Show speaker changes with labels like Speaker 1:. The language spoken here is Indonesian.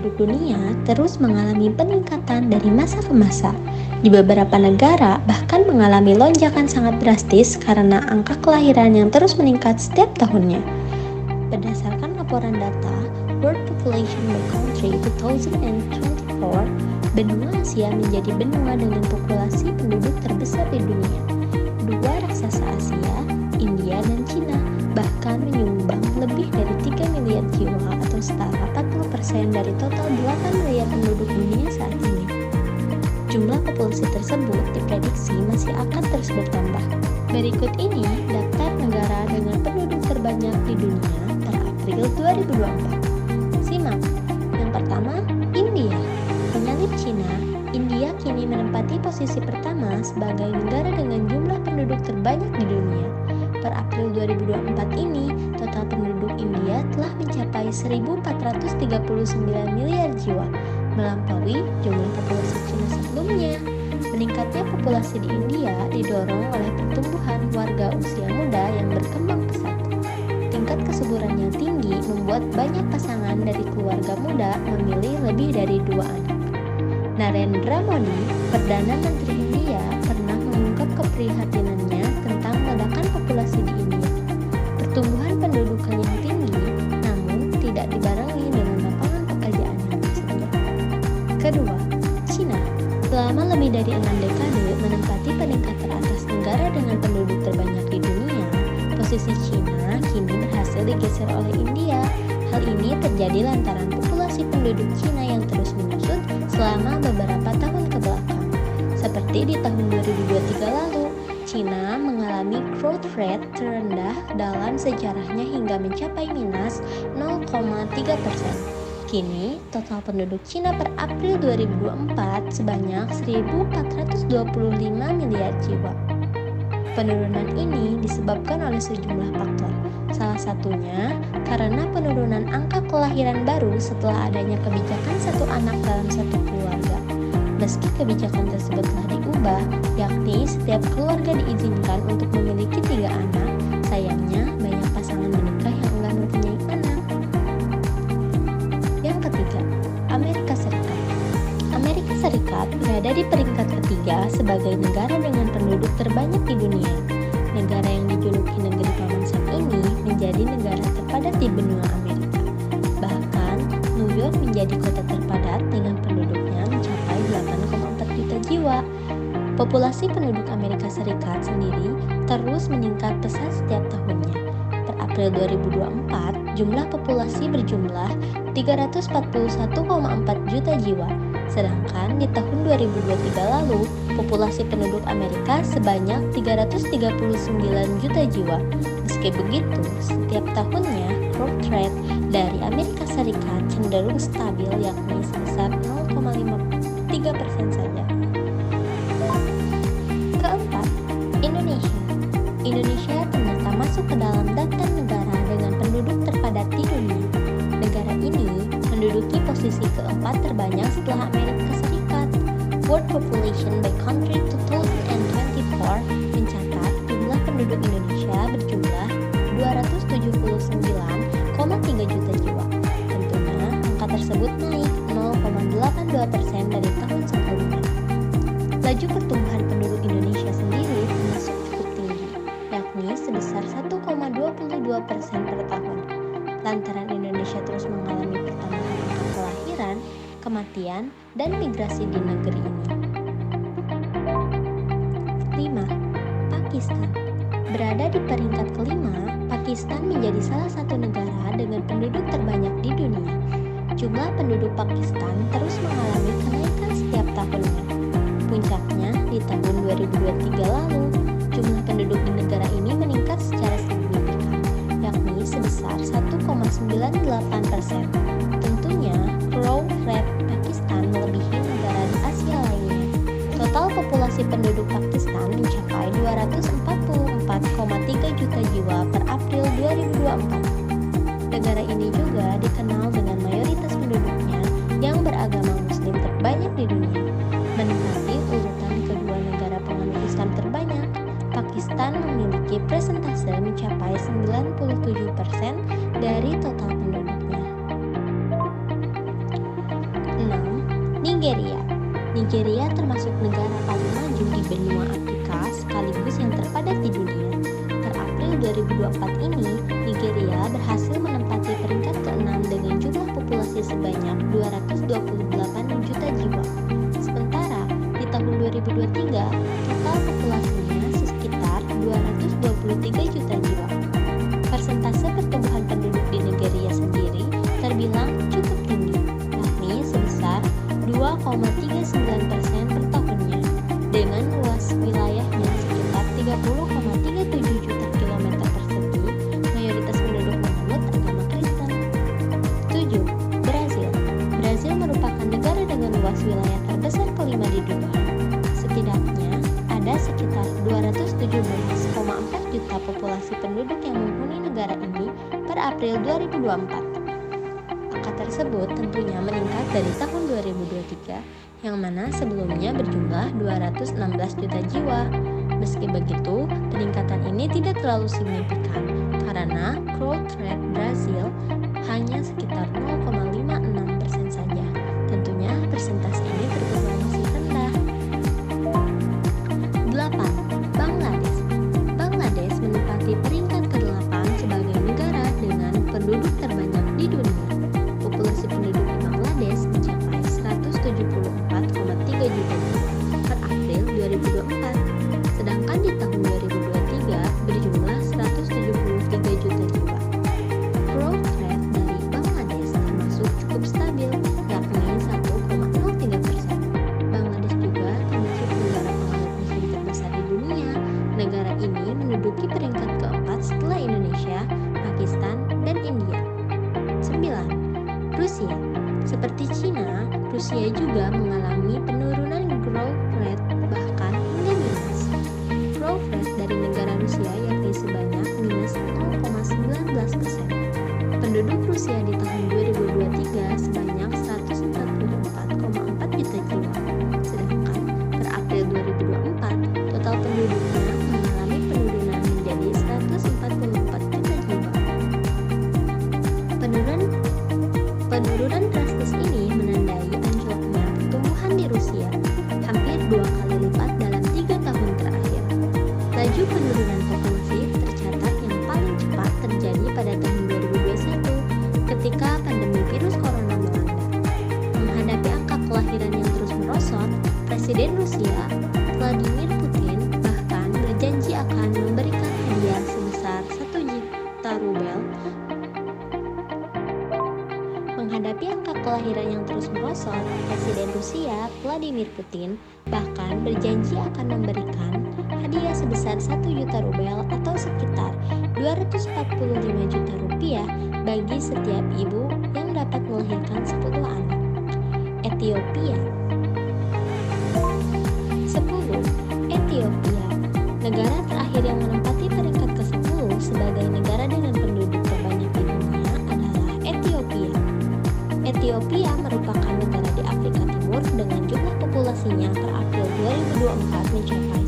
Speaker 1: penduduk dunia terus mengalami peningkatan dari masa ke masa. Di beberapa negara bahkan mengalami lonjakan sangat drastis karena angka kelahiran yang terus meningkat setiap tahunnya. Berdasarkan laporan data World Population by Country 2024, benua Asia menjadi benua dengan populasi penduduk terbesar di dunia. Dua raksasa Asia, India dan Cina, bahkan menyumbang lebih dari 3 miliar jiwa atau setara 40% dari total 8 miliar penduduk dunia saat ini. Jumlah populasi tersebut diprediksi masih akan terus bertambah. Berikut ini daftar negara dengan penduduk terbanyak di dunia per April 2024. Simak. Yang pertama, India. Menyalip Cina, India kini menempati posisi pertama sebagai negara dengan jumlah penduduk terbanyak di dunia. Per April 2024 ini, total penduduk India telah mencapai 1.439 miliar jiwa, melampaui jumlah populasi Cina sebelumnya. Meningkatnya populasi di India didorong oleh pertumbuhan warga usia muda yang berkembang pesat. Tingkat kesuburan yang tinggi membuat banyak pasangan dari keluarga muda memilih lebih dari 2 anak. Narendra Modi, Perdana Menteri India, pernah mengungkap keprihatinannya tentang ledakan populasi di India. Pertumbuhan pendudukan yang tinggi, namun tidak dibarengi dengan lapangan pekerjaan yang tersedia. Kedua, Cina. Selama lebih dari 6 dekade menempati peringkat teratas negara dengan penduduk terbanyak di dunia, posisi Cina kini berhasil digeser oleh India. Hal ini terjadi lantaran populasi penduduk Cina yang terus menyusut selama beberapa tahun ke belakang. Seperti di tahun 2023 lalu, Cina mengalami growth rate terendah dalam sejarahnya hingga mencapai minus 0,3%. Kini, total penduduk Cina per April 2024 sebanyak 1.425 miliar jiwa. Penurunan ini disebabkan oleh sejumlah faktor. Salah satunya karena penurunan angka kelahiran baru setelah adanya kebijakan satu anak dalam satu keluarga. Meski kebijakan tersebut telah diubah, yakni setiap keluarga diizinkan untuk memiliki 3 anak, sayangnya banyak pasangan menikah yang enggan mempunyai anak. Yang ketiga, Amerika Serikat. Amerika Serikat berada di peringkat ketiga sebagai negara dengan penduduk terbanyak di dunia. Negara yang dijuluki negeri paman Sam ini menjadi negara terpadat di benua Amerika. Bahkan, New York menjadi kota terpadat dengan penduduknya mencapai 8,4 juta jiwa. Populasi penduduk Amerika Serikat sendiri terus meningkat pesat setiap tahunnya. Per April 2024, jumlah populasi berjumlah 341,4 juta jiwa. Sedangkan di tahun 2023 lalu, populasi penduduk Amerika sebanyak 339 juta jiwa. Meski begitu, setiap tahunnya growth rate dari Amerika Serikat cenderung stabil yakni sebesar 0,53% saja. Keempat, Indonesia. Indonesia ternyata masuk ke dalam daftar negara dengan penduduk terpadat di dunia. Negara ini menduduki posisi keempat terbanyak setelah Amerika Serikat. World Population by Country 2024 mencatat jumlah penduduk Indonesia berjumlah 279,3 juta jiwa. Tentunya angka tersebut naik 0,82% dari tahun sebelumnya. Laju pertumbuhan penduduk Indonesia sendiri termasuk cukup tinggi, yakni sebesar 1,22% per tahun. Lantaran Indonesia terus mengalami pertambahan angka kelahiran, kematian, dan migrasi di negeri ini. 5. Pakistan. Berada di peringkat kelima, Pakistan menjadi salah satu negara dengan penduduk terbanyak di dunia. Jumlah penduduk Pakistan terus mengalami kenaikan setiap tahunnya. Puncaknya di tahun 2023 lalu, jumlah penduduk di negara ini meningkat secara signifikan, yakni sebesar 1,98%. Tentunya, growth rate Pakistan melebihi negara di Asia lainnya. Total populasi penduduk Pakistan mencapai 244,3 juta jiwa per April 2024. Negara ini juga dikenal dengan mayoritas penduduknya yang beragama Muslim terbanyak di dunia. Menempati urutan kedua negara penganut Islam terbanyak, Pakistan memiliki persentase mencapai 97% dari total penduduknya. Nigeria. Nigeria termasuk negara paling maju di benua Afrika sekaligus yang terpadat di dunia. Per April 2024 ini, Nigeria berhasil menempati peringkat ke-6 dengan jumlah populasi sebanyak 228 juta jiwa. Sementara di tahun 2023, total populasinya sekitar 223 juta jiwa. Persentase pertumbuhan penduduk di Nigeria sendiri terbilang cukup tinggi, yakni sebesar 2,39% per tahunnya, dengan luas wilayahnya sekitar 30,37 juta kilometer persegi, mayoritas penduduk menganut agama Kristen. 7. Brazil. Brazil merupakan negara dengan luas wilayah terbesar kelima di dunia. Setidaknya ada sekitar 217,4 juta populasi penduduk yang menghuni negara ini per April 2024. Angka tersebut tentunya meningkat dari tahun 2023 yang mana sebelumnya berjumlah 216 juta jiwa. Meski begitu, peningkatan ini tidak terlalu signifikan karena growth rate Brazil hanya sekitar 0,56% saja. Tentunya persentase ini tergolong masih rendah. 8. Bangladesh. Bangladesh menempati peringkat ke-8 sebagai negara dengan penduduk terbanyak di dunia. Populasi penduduk di Bangladesh mencapai 174,3 juta jiwa per April 2024, sedangkan di tahun 2023 berjumlah 173 juta jiwa. Growth rate dari Bangladesh termasuk cukup stabil, yakni 1,03%. Bangladesh juga termasuk negara penghasil muslim terbesar di dunia. Negara ini menduduki peringkat keempat setelah Indonesia, Pakistan, dan India. 9. Rusia. Seperti Cina, Rusia juga mengalami penurunan growth rate bahkan hingga minus. Growth rate dari negara Rusia yakni sebanyak minus 0,19%. Penduduk Rusia di tahun 2023 sebanyak 144,4 juta jiwa. Sedangkan per April 2024, total penduduknya mengalami penurunan menjadi 144 juta jiwa. Penurunan drastis ini menandai anjloknya pertumbuhan di Rusia, hampir 2 kali lipat dalam 3 tahun terakhir. Laju penurunan populasi tercatat yang paling cepat terjadi pada tahun 2021 ketika pandemi virus corona melanda. Menghadapi angka kelahiran yang terus merosot, Presiden Rusia, Vladimir Putin, bahkan berjanji akan memberikan hadiah sebesar 1 juta rubel. Menghadapi angka kelahiran yang terus merosot, Presiden Rusia, Vladimir Putin, bahkan berjanji akan memberikan hadiah sebesar 1 juta rubel atau sekitar 245 juta rupiah bagi setiap ibu yang dapat melahirkan 10 anak. Ethiopia. 10. Ethiopia. Negara terakhir yang menempati peringkat ke-10 sebagai negara dengan penduduk terbanyak di dunia adalah Ethiopia. Ethiopia merupakan negara di Afrika Timur dengan jumlah populasinya per April 2024 mencapai